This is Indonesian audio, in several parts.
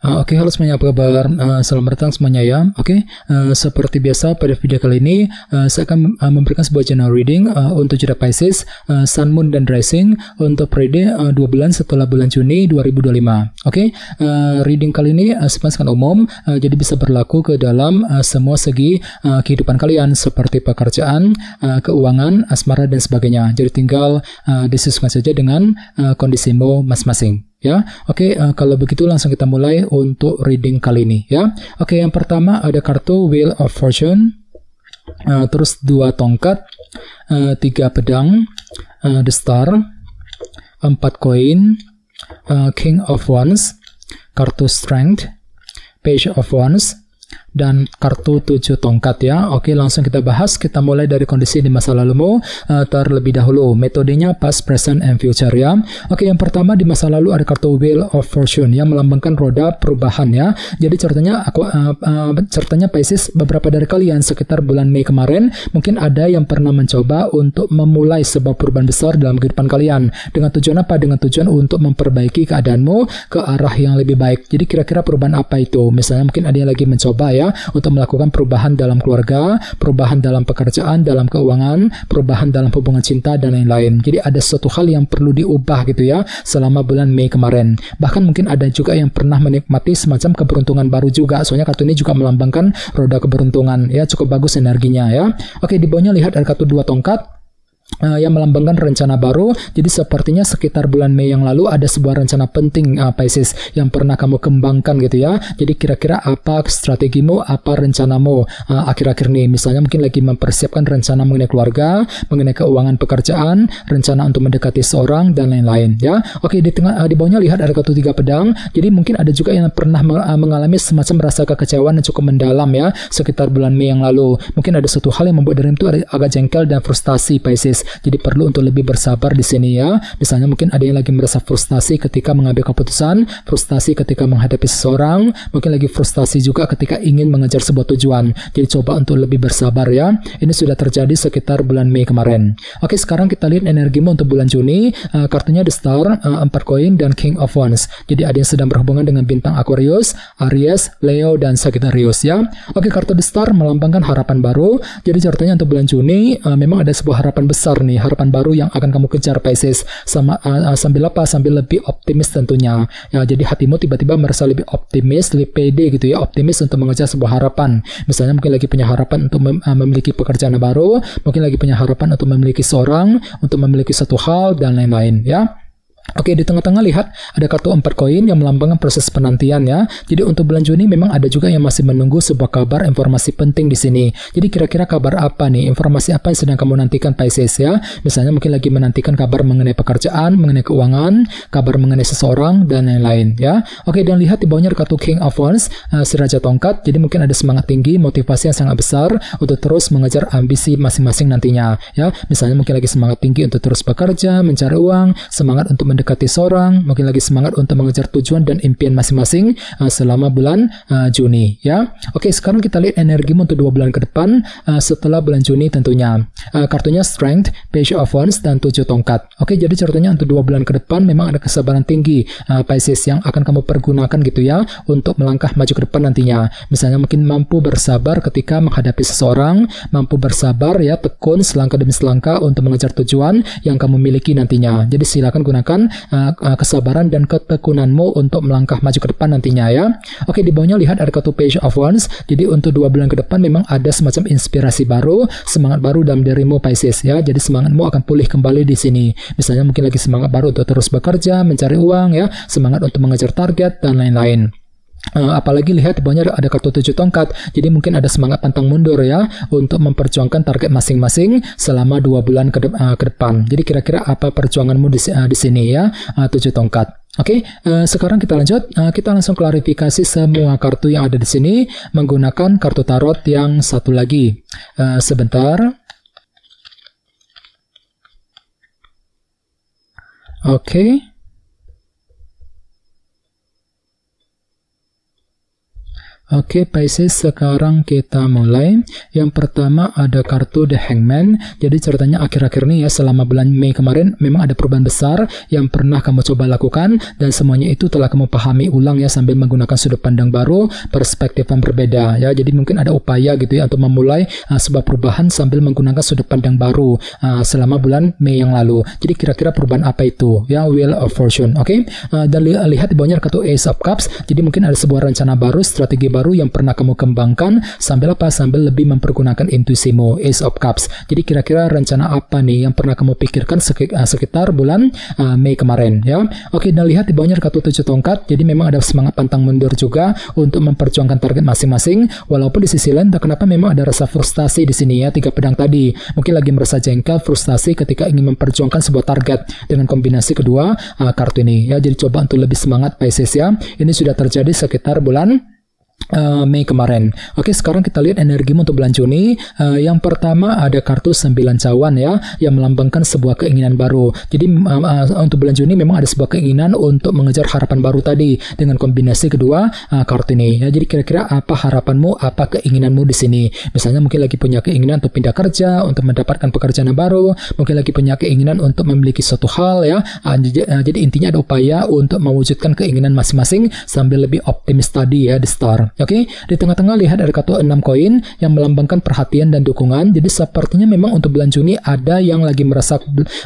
Oke, halo semuanya, apa kabar? Selamat datang semuanya ya. Oke, seperti biasa pada video kali ini saya akan memberikan sebuah general reading untuk zodiak Pisces, Sun, Moon, dan Rising untuk periode 2 bulan setelah bulan Juni 2025. Oke, reading kali ini sangat umum, jadi bisa berlaku ke dalam semua segi kehidupan kalian seperti pekerjaan, keuangan, asmara, dan sebagainya. Jadi tinggal disesuaikan saja dengan kondisimu masing-masing. Ya, oke, kalau begitu langsung kita mulai untuk reading kali ini ya. Oke, yang pertama ada kartu Wheel of Fortune, terus 2 tongkat, 3 pedang, The Star, 4 koin, King of Wands, kartu Strength, Page of Wands, dan kartu 7 tongkat ya. Oke, langsung kita bahas. Kita mulai dari kondisi di masa lalumu terlebih dahulu. Metodenya past, present, and future ya. Oke, yang pertama di masa lalu ada kartu Wheel of Fortune yang melambangkan roda perubahan ya. Jadi ceritanya Pisces, beberapa dari kalian sekitar bulan Mei kemarin mungkin ada yang pernah mencoba untuk memulai sebuah perubahan besar dalam kehidupan kalian. Dengan tujuan apa? Dengan tujuan untuk memperbaiki keadaanmu ke arah yang lebih baik. Jadi kira-kira perubahan apa itu? Misalnya mungkin ada yang lagi mencoba ya untuk melakukan perubahan dalam keluarga, perubahan dalam pekerjaan, dalam keuangan, perubahan dalam hubungan cinta, dan lain-lain. Jadi ada suatu hal yang perlu diubah gitu ya selama bulan Mei kemarin. Bahkan mungkin ada juga yang pernah menikmati semacam keberuntungan baru juga. Soalnya kartu ini juga melambangkan roda keberuntungan ya, cukup bagus energinya ya. Oke, di bawahnya lihat ada kartu 2 tongkat yang melambangkan rencana baru. Jadi sepertinya sekitar bulan Mei yang lalu ada sebuah rencana penting Pisces yang pernah kamu kembangkan gitu ya. Jadi kira-kira apa strategimu, apa rencanamu akhir-akhir ini? Misalnya mungkin lagi mempersiapkan rencana mengenai keluarga, mengenai keuangan pekerjaan, rencana untuk mendekati seorang, dan lain-lain ya. Oke, di bawahnya lihat ada kartu 3 pedang. Jadi mungkin ada juga yang pernah mengalami semacam rasa kekecewaan yang cukup mendalam ya sekitar bulan Mei yang lalu. Mungkin ada suatu hal yang membuat dirimu itu agak jengkel dan frustasi Pisces. Jadi perlu untuk lebih bersabar di sini ya. Misalnya mungkin ada yang lagi merasa frustasi ketika mengambil keputusan, frustasi ketika menghadapi seseorang, mungkin lagi frustasi juga ketika ingin mengejar sebuah tujuan. Jadi coba untuk lebih bersabar ya. Ini sudah terjadi sekitar bulan Mei kemarin. Oke, sekarang kita lihat energimu untuk bulan Juni. Kartunya The Star, 4 koin, dan King of Wands. Jadi ada yang sedang berhubungan dengan bintang Aquarius, Aries, Leo, dan Sagittarius ya. Oke, kartu The Star melambangkan harapan baru. Jadi ceritanya untuk bulan Juni memang ada sebuah harapan besar nih, harapan baru yang akan kamu kejar Pisces. Sambil apa? Sambil lebih optimis tentunya. Ya, jadi hatimu tiba-tiba merasa lebih optimis, lebih pede gitu ya, optimis untuk mengejar sebuah harapan. Misalnya mungkin lagi punya harapan untuk memiliki pekerjaan baru, mungkin lagi punya harapan untuk memiliki seorang, untuk memiliki satu hal, dan lain-lain ya. Oke, di tengah-tengah lihat ada kartu 4 koin yang melambangkan proses penantian ya. Jadi untuk bulan Juni memang ada juga yang masih menunggu sebuah kabar informasi penting di sini. Jadi kira-kira kabar apa nih? Informasi apa yang sedang kamu nantikan Pisces ya? Misalnya mungkin lagi menantikan kabar mengenai pekerjaan, mengenai keuangan, kabar mengenai seseorang, dan lain-lain ya. Oke, dan lihat di bawahnya ada kartu King of Wands, si Raja Tongkat. Jadi mungkin ada semangat tinggi, motivasi yang sangat besar untuk terus mengejar ambisi masing-masing nantinya ya. Misalnya mungkin lagi semangat tinggi untuk terus bekerja, mencari uang, semangat untuk mendekati seorang, mungkin lagi semangat untuk mengejar tujuan dan impian masing-masing selama bulan Juni ya. Oke, sekarang kita lihat energimu untuk 2 bulan ke depan setelah bulan Juni tentunya. Kartunya Strength, Page of Wands, dan 7 tongkat. Oke, jadi ceritanya untuk 2 bulan ke depan memang ada kesabaran tinggi Pisces yang akan kamu pergunakan gitu ya untuk melangkah maju ke depan nantinya. Misalnya mungkin mampu bersabar ketika menghadapi seseorang, mampu bersabar ya, tekun selangkah demi selangkah untuk mengejar tujuan yang kamu miliki nantinya. Jadi silakan gunakan kesabaran dan ketekunanmu untuk melangkah maju ke depan nantinya ya. Oke, di bawahnya lihat ada kartu Page of Wands. Jadi untuk 2 bulan ke depan memang ada semacam inspirasi baru, semangat baru dalam dirimu Pisces ya. Jadi semangatmu akan pulih kembali di sini. Misalnya mungkin lagi semangat baru untuk terus bekerja, mencari uang ya, semangat untuk mengejar target, dan lain-lain. Apalagi lihat di bawahnya ada kartu 7 tongkat. Jadi mungkin ada semangat pantang mundur ya untuk memperjuangkan target masing-masing selama 2 bulan ke depan. Jadi kira-kira apa perjuanganmu di sini ya, 7 tongkat. Oke, sekarang kita lanjut. Kita langsung klarifikasi semua kartu yang ada di sini menggunakan kartu tarot yang satu lagi. Sebentar. Oke. Oke, Pisces, sekarang kita mulai. Yang pertama ada kartu The Hangman. Jadi ceritanya akhir-akhir ini ya, selama bulan Mei kemarin memang ada perubahan besar yang pernah kamu coba lakukan, dan semuanya itu telah kamu pahami ulang ya, sambil menggunakan sudut pandang baru, perspektif yang berbeda ya. Jadi mungkin ada upaya gitu ya untuk memulai sebuah perubahan sambil menggunakan sudut pandang baru selama bulan Mei yang lalu. Jadi kira-kira perubahan apa itu ya? Wheel of Fortune. Oke. Dan lihat di bawahnya kartu Ace of Cups. Jadi mungkin ada sebuah rencana baru, strategi baru yang pernah kamu kembangkan sambil apa? Sambil lebih mempergunakan intuisimu. Ace of Cups. Jadi kira-kira rencana apa nih yang pernah kamu pikirkan sekitar bulan Mei kemarin ya. Oke, dan lihat di bawahnya kartu 7 tongkat. Jadi memang ada semangat pantang mundur juga untuk memperjuangkan target masing-masing, walaupun di sisi lain tak kenapa memang ada rasa frustasi di sini ya. 3 pedang tadi mungkin lagi merasa jengkel, frustasi ketika ingin memperjuangkan sebuah target dengan kombinasi kedua kartu ini ya. Jadi coba untuk lebih semangat Pisces ya. Ini sudah terjadi sekitar bulan Mei kemarin. Oke, sekarang kita lihat energimu untuk bulan Juni. Yang pertama ada kartu 9 cawan ya, yang melambangkan sebuah keinginan baru. Jadi untuk bulan Juni memang ada sebuah keinginan untuk mengejar harapan baru tadi dengan kombinasi kedua kartu ini ya. Jadi kira-kira apa harapanmu, apa keinginanmu di sini? Misalnya mungkin lagi punya keinginan untuk pindah kerja, untuk mendapatkan pekerjaan yang baru, mungkin lagi punya keinginan untuk memiliki suatu hal ya. Jadi intinya ada upaya untuk mewujudkan keinginan masing-masing sambil lebih optimis tadi ya di start. Oke, di tengah-tengah lihat ada kartu 6 koin yang melambangkan perhatian dan dukungan. Jadi sepertinya memang untuk bulan Juni ada yang lagi merasa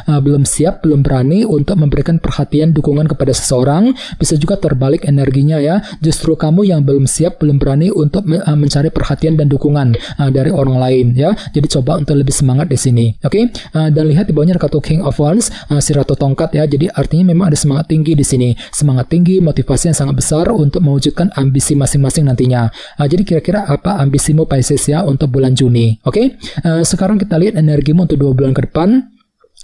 belum siap, belum berani untuk memberikan perhatian, dukungan kepada seseorang. Bisa juga terbalik energinya ya. Justru kamu yang belum siap, belum berani untuk mencari perhatian dan dukungan dari orang lain ya. Jadi coba untuk lebih semangat di sini. Oke, dan lihat di bawahnya ada kartu King of Wands, si Ratu Tongkat ya. Jadi artinya memang ada semangat tinggi di sini. Semangat tinggi, motivasi yang sangat besar untuk mewujudkan ambisi masing-masing nantinya. Jadi kira-kira apa ambisimu Pisces ya untuk bulan Juni? Oke. Sekarang kita lihat energimu untuk 2 bulan ke depan.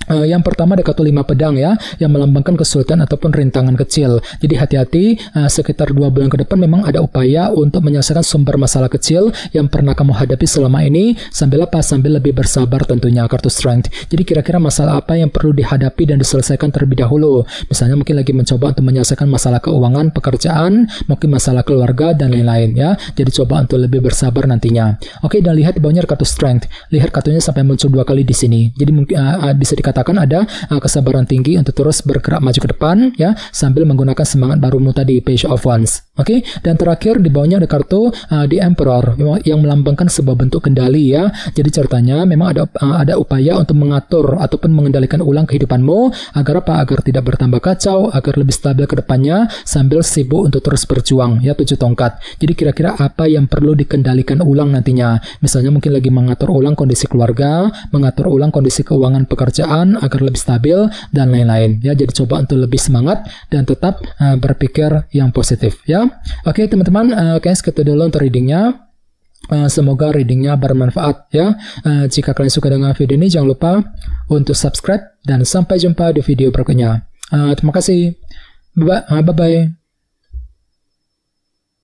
Yang pertama ada kartu 5 pedang ya, yang melambangkan kesulitan ataupun rintangan kecil. Jadi hati-hati, sekitar 2 bulan ke depan memang ada upaya untuk menyelesaikan sumber masalah kecil yang pernah kamu hadapi selama ini, sambil apa? Sambil lebih bersabar tentunya, kartu Strength. Jadi kira-kira masalah apa yang perlu dihadapi dan diselesaikan terlebih dahulu. Misalnya mungkin lagi mencoba untuk menyelesaikan masalah keuangan, pekerjaan, mungkin masalah keluarga dan lain-lain ya. Jadi coba untuk lebih bersabar nantinya. Oke, dan lihat di bawahnya kartu Strength. Lihat kartunya sampai muncul 2 kali di sini. Jadi mungkin bisa dikatakan ada kesabaran tinggi untuk terus bergerak maju ke depan ya, sambil menggunakan semangat barumu tadi, Page of Wands. Oke, dan terakhir di bawahnya ada kartu The Emperor yang melambangkan sebuah bentuk kendali ya. Jadi ceritanya memang ada upaya untuk mengatur ataupun mengendalikan ulang kehidupanmu agar apa? Agar tidak bertambah kacau, agar lebih stabil ke depannya sambil sibuk untuk terus berjuang ya, 7 tongkat. Jadi kira-kira apa yang perlu dikendalikan ulang nantinya? Misalnya mungkin lagi mengatur ulang kondisi keluarga, mengatur ulang kondisi keuangan pekerjaan agar lebih stabil dan lain-lain ya. Jadi coba untuk lebih semangat dan tetap berpikir yang positif ya. Oke teman-teman, segitu dulu untuk readingnya. Semoga readingnya bermanfaat ya. Jika kalian suka dengan video ini, jangan lupa untuk subscribe dan sampai jumpa di video berikutnya. Terima kasih. Bye-bye.